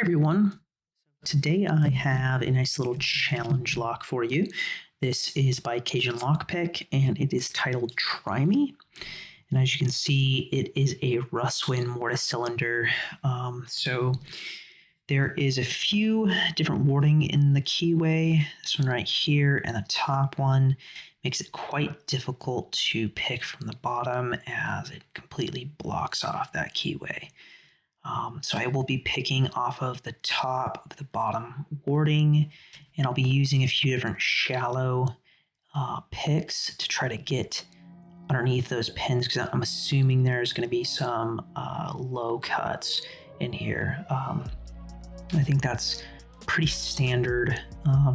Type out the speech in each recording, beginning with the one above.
everyone. Today I have a nice little challenge lock for you. This is by CajunLockPick and it is titled Try Me. And as you can see, it is a Russwin mortise cylinder. So there is a few different wording in the keyway. This one right here and the top one makes it quite difficult to pick from the bottom as it completely blocks off that keyway. So I will be picking off of the top of the bottom wording, and I'll be using a few different shallow picks to try to get underneath those pins, because I'm assuming there's going to be some low cuts in here. I think that's pretty standard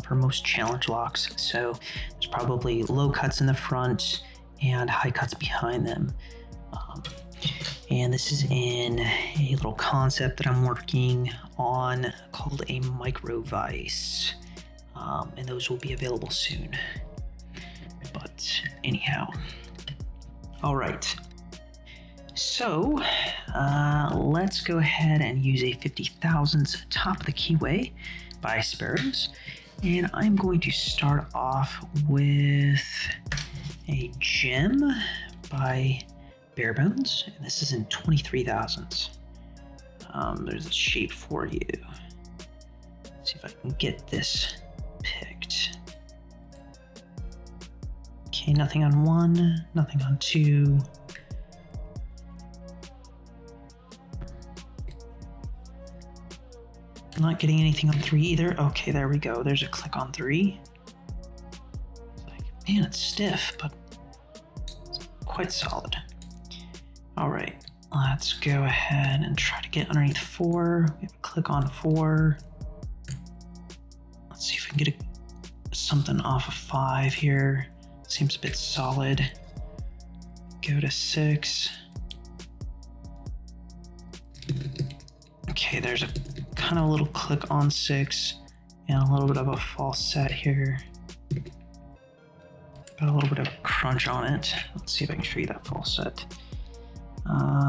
for most challenge locks. So there's probably low cuts in the front and high cuts behind them. And this is in a little concept that I'm working on called a micro vise. And those will be available soon. But anyhow, all right. So let's go ahead and use a 50 thousandths top of the keyway by Sparrows. And I'm going to start off with a gem by Barebones, and this is in 23 thousandths. There's a shape for you. Let's see if I can get this picked. Okay, nothing on 1, nothing on 2. I'm not getting anything on 3 either. Okay, there we go. There's a click on 3. It's like, man, it's stiff, but it's quite solid. All right, let's go ahead and try to get underneath 4. We have a click on 4. Let's see if we can get something off of 5 here. Seems a bit solid. Go to 6. Okay, there's a kind of little click on 6 and a little bit of a false set here. Got a little bit of a crunch on it. Let's see if I can show you that false set.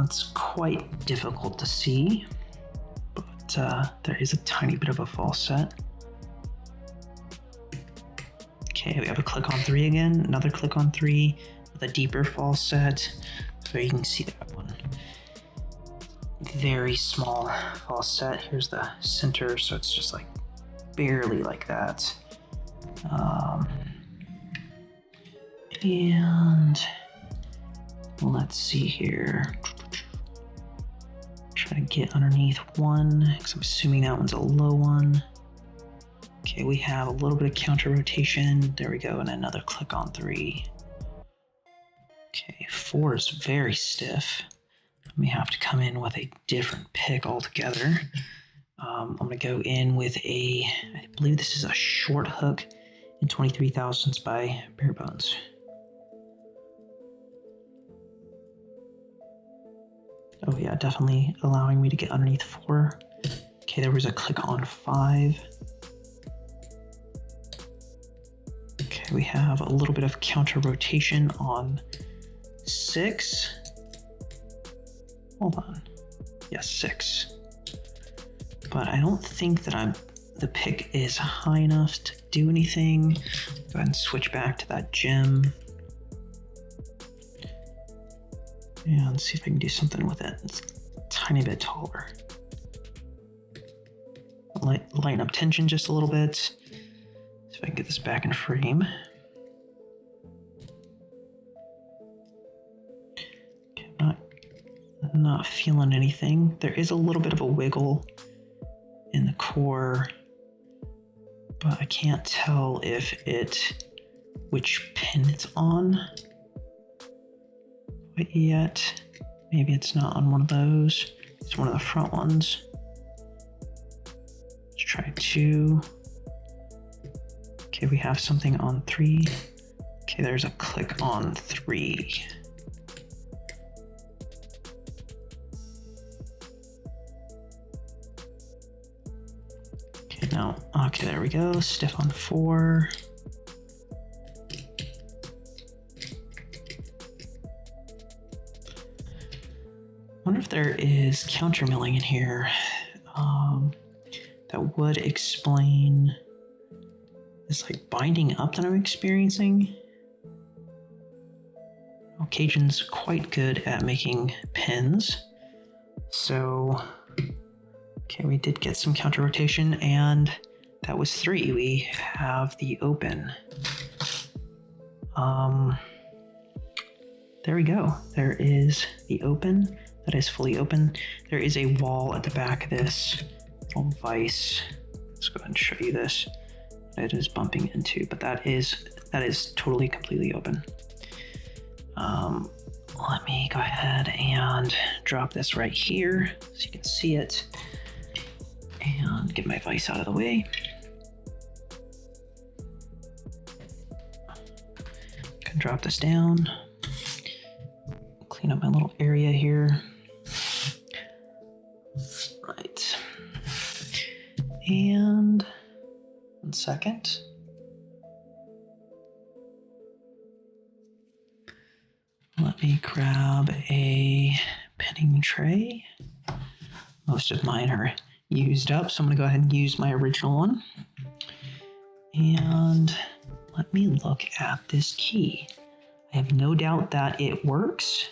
It's quite difficult to see, but there is a tiny bit of a false set. Okay, we have a click on 3 again, another click on 3 with a deeper false set. So you can see that one. Very small false set. Here's the center, so it's just like barely like that. And let's see here. Try to get underneath 1, because I'm assuming that one's a low one. Okay, we have a little bit of counter rotation. There we go, and another click on 3. Okay, 4 is very stiff. We have to come in with a different pick altogether. I'm going to go in with I believe this is a short hook in 23 thousandths by Barebones. Oh yeah, definitely allowing me to get underneath 4. Okay, there was a click on 5. Okay, we have a little bit of counter rotation on 6. Hold on. Yes, 6. But I don't think that the pick is high enough to do anything. Go ahead and switch back to that gem. And see if I can do something with it. It's a tiny bit taller. Lighten up tension just a little bit. See if I can get this back in frame. Okay, I'm not feeling anything. There is a little bit of a wiggle in the core, but I can't tell which pin it's on quite yet. Maybe it's not on one of those. It's one of the front ones. Let's try 2. Okay, we have something on 3. Okay, there's a click on 3. Okay, now, okay, there we go. Stiff on 4. I wonder if there is counter milling in here. that would explain this like binding up that I'm experiencing. Well, Cajun's quite good at making pins. So, okay, we did get some counter rotation, and that was 3. We have the open. There we go. There is the open. That is fully open. There is a wall at the back of this little vise. Let's go ahead and show you this. It is bumping into, but that is totally completely open. Let me go ahead and drop this right here so you can see it, and get my vise out of the way. Can drop this down, clean up my little area here. Right. And 1 second. Let me grab a pinning tray. Most of mine are used up, so I'm going to go ahead and use my original one. And let me look at this key. I have no doubt that it works.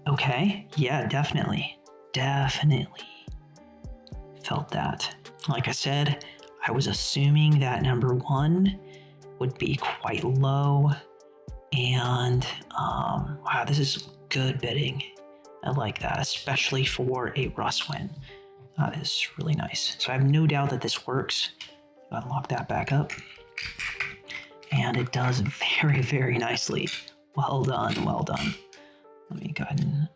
Okay, yeah, definitely. Felt that. Like I said, I was assuming that number 1 would be quite low. And wow, this is good bidding. I like that, especially for a Russwin. That is really nice. So I have no doubt that this works. Unlock that back up. And it does very, very nicely. Well done, well done. Let me go ahead and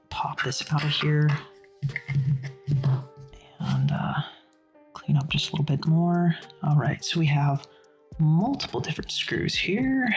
pop this out of here. And clean up just a little bit more. All right, so we have multiple different screws here.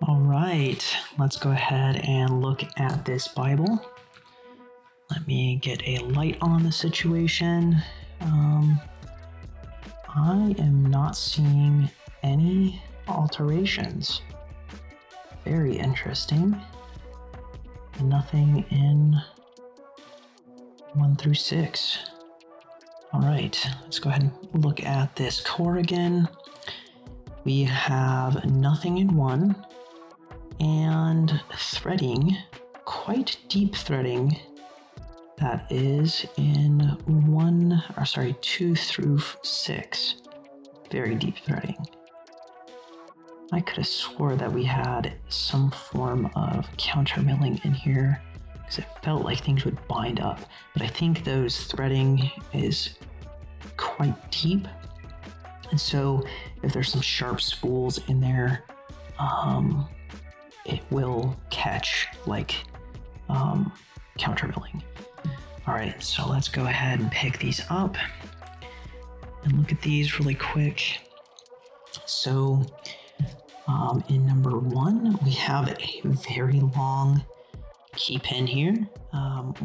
All right, let's go ahead and look at this Bible. Let me get a light on the situation. I am not seeing any alterations. Very interesting. Nothing in 1 through 6. All right, let's go ahead and look at this core again. We have nothing in 1 and threading, quite deep threading. That is in 2 through 6. Very deep threading. I could have swore that we had some form of counter milling in here because it felt like things would bind up. But I think those threading is quite deep. And so if there's some sharp spools in there, it will catch like counter milling. All right, so let's go ahead and pick these up and look at these really quick. So in number 1, we have a very long key pin here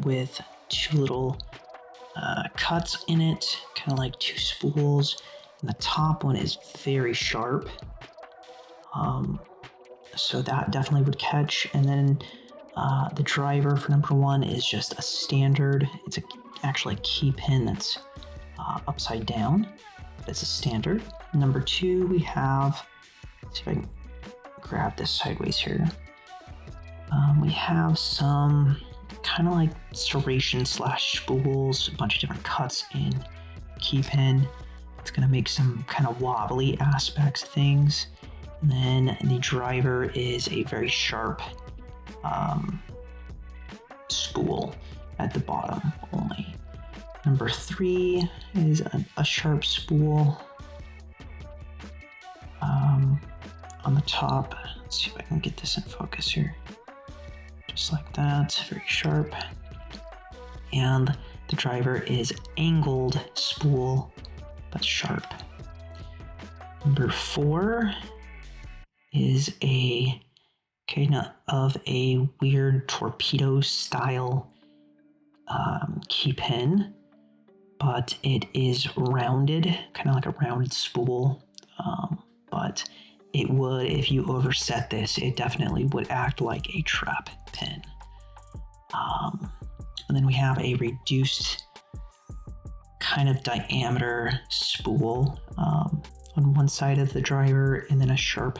with 2 little cuts in it, kind of like 2 spools. And the top one is very sharp. So that definitely would catch. And then the driver for number 1 is just a standard. It's actually a key pin that's upside down. It's a standard. Number 2, we have, let's see if I can grab this sideways here. We have some kind of like serration / spools, a bunch of different cuts in key pin. It's going to make some kind of wobbly aspects of things. And then the driver is a very sharp spool at the bottom only. Number 3 is a sharp spool on the top. Let's see if I can get this in focus here. Just like that, very sharp. And the driver is angled spool, but sharp. Number 4 is a kind of a weird torpedo style key pin, but it is rounded, kind of like a rounded spool. But it would, if you overset this, it definitely would act like a trap pin. And then we have a reduced kind of diameter spool on one side of the driver, and then a sharp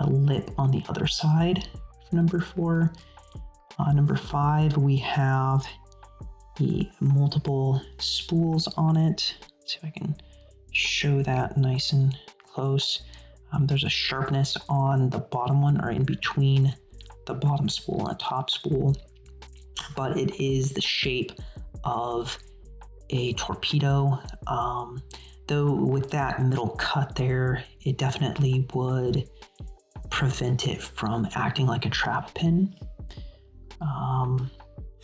lip on the other side for number 4. Number 5, we have the multiple spools on it. Let's see if I can show that nice and close. There's a sharpness on the bottom one, or in between the bottom spool and the top spool, but it is the shape of a torpedo. Though with that middle cut there, it definitely would prevent it from acting like a trap pin.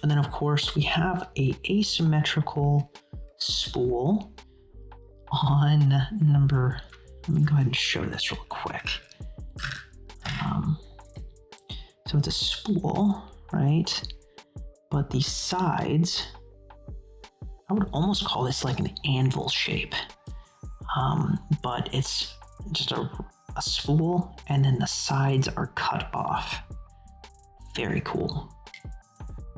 And then of course we have a asymmetrical spool on number, let me go ahead and show this real quick. So it's a spool, right? But the sides, I would almost call this like an anvil shape. But it's just a spool, and then the sides are cut off. Very cool.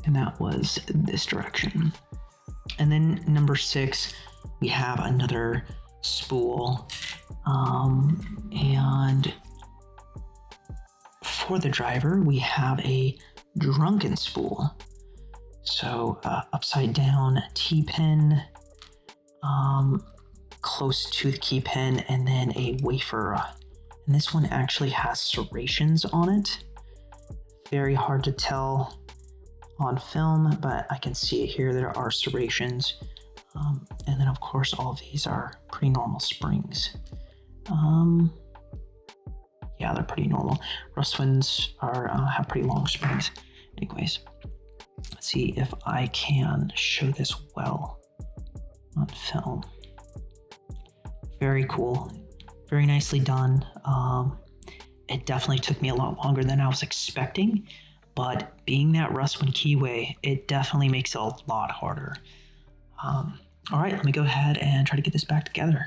And that was this direction. And then number 6, we have another spool. And for the driver, we have a drunken spool. So upside down T-pin, close to the key pin, and then a wafer. And this one actually has serrations on it. Very hard to tell on film, but I can see it here. There are serrations. And then of course, all of these are pretty normal springs. Yeah, they're pretty normal. Russwins have pretty long springs. Anyways, let's see if I can show this well on film. Very cool. Very nicely done. It definitely took me a lot longer than I was expecting, but being that Russwin keyway, it definitely makes it a lot harder. All right, let me go ahead and try to get this back together.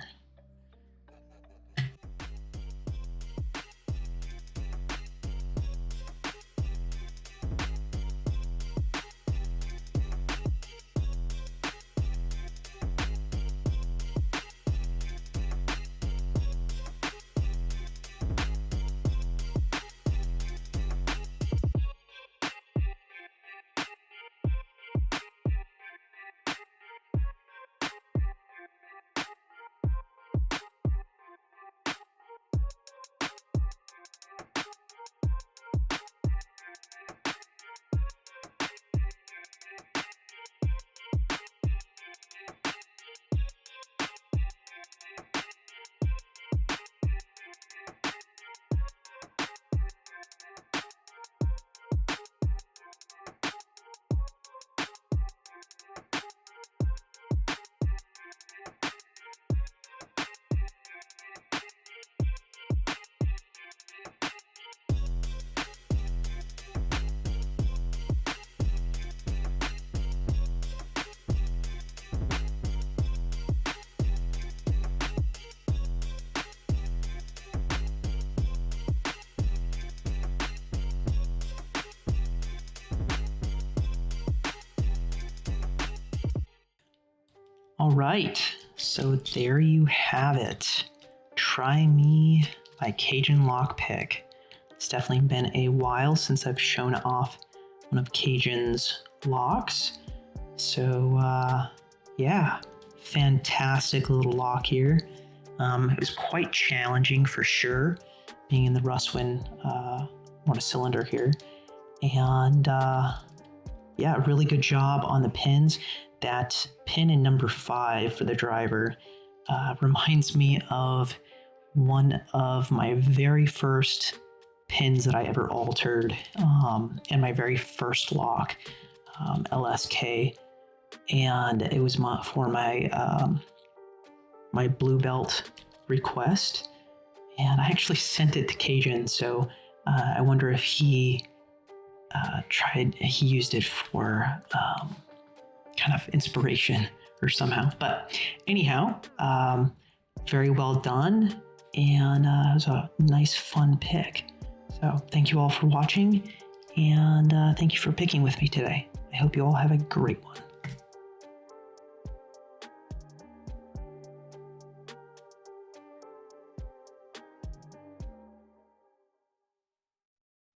All right, so there you have it. Try Me by CajunLockPick. It's definitely been a while since I've shown off one of Cajun's locks. So yeah, fantastic little lock here. It was quite challenging for sure, being in the Russwin cylinder here. And yeah, really good job on the pins. That pin in number 5 for the driver reminds me of one of my very first pins that I ever altered in my very first lock, LSK. And it was for my my blue belt request, and I actually sent it to Cajun. So I wonder if he used it for kind of inspiration or somehow. But anyhow, very well done, and it was a nice, fun pick. So thank you all for watching, and thank you for picking with me today. I hope you all have a great one.